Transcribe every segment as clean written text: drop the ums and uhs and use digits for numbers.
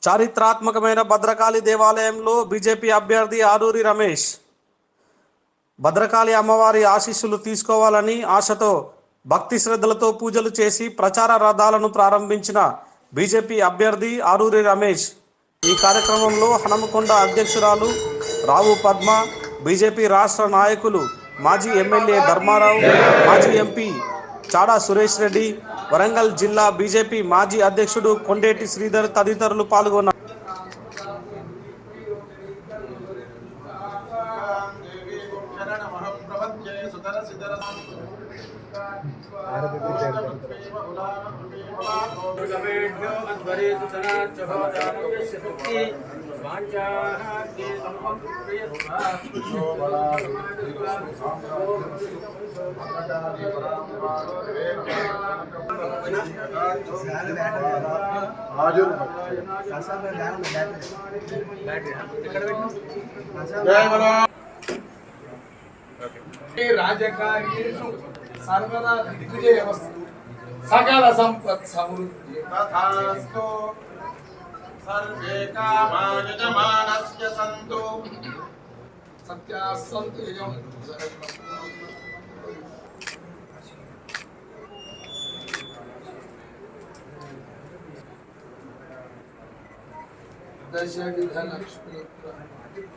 చారిత్రాత్మకమైన భద్రకాళి దేవాలయంలో బీజేపీ అభ్యర్థి ఆరూరి రమేష్ భద్రకాళి అమ్మవారి ఆశీస్సులు తీసుకోవాలని ఆశతో భక్తి శ్రద్ధలతో పూజలు చేసి ప్రచార రథాలను ప్రారంభించిన బీజేపీ అభ్యర్థి ఆరూరి రమేష్ ఈ కార్యక్రమంలో హనుమకొండ అధ్యక్షురాలు రావు పద్మ, బీజేపీ రాష్ట్ర నాయకులు మాజీ ఎమ్మెల్యే ధర్మారావు, మాజీ ఎంపీ చాడా సురేష్ రెడ్డి, వరంగల్ జిల్లా బీజేపీ మాజీ అధ్యక్షుడు కొండేటి శ్రీధర్ తదితరులు పాల్గొన్నారు. రాజకార్యేషు సర్వదా దిగ్విజయమస్తు, సకల సంపత్ సమృద్ధి తథాస్తు, సర్వే కామా యజమానస్య సంతు, సత్యాః సంతు దశవిధలక్ష్మీ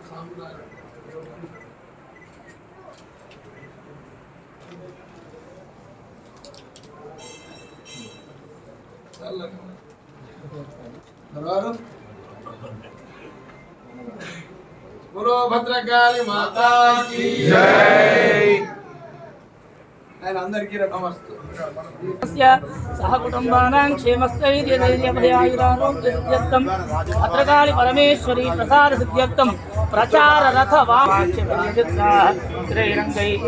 సామ్రాజ్య बोलो भद्रकाली माता की जय। అందరికీ నమస్తే. सह कुटुंबानां क्षेमस्थैर्यधैर्यभयायुरारोग्यसिद्ध्यर्थं भद्रकाली परमेश्वरी प्रसाद सिद्ध्यर्थं प्रचार रथ वाक्यपरियुक्ताः त्रैरङ्गैः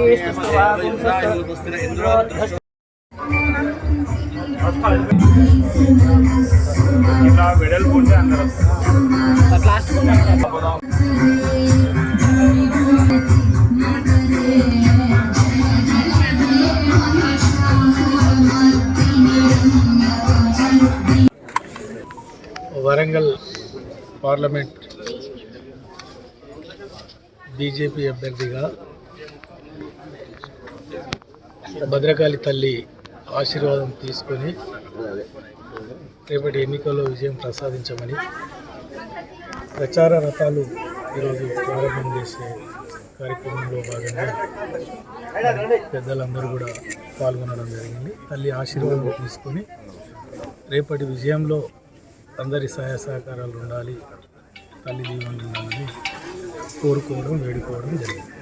ఇలా వెడల్పుంటే అందరూ వరంగల్ పార్లమెంట్ బీజేపీ అభ్యర్థిగా భద్రకాళి తల్లి ఆశీర్వాదం తీసుకొని రేపటి ఎన్నికల్లో విజయం ప్రసాదించమని ప్రచార రథాలు ఈరోజు ప్రారంభం చేసే కార్యక్రమంలో భాగంగా పెద్దలందరూ కూడా పాల్గొనడం జరిగింది. తల్లి ఆశీర్వాదం తీసుకొని రేపటి విజయంలో అందరి సహాయ సహకారాలు ఉండాలి, తల్లి దీవెనలు ఉండాలని కోరుకోవడం, వేడుకోవడం జరిగింది.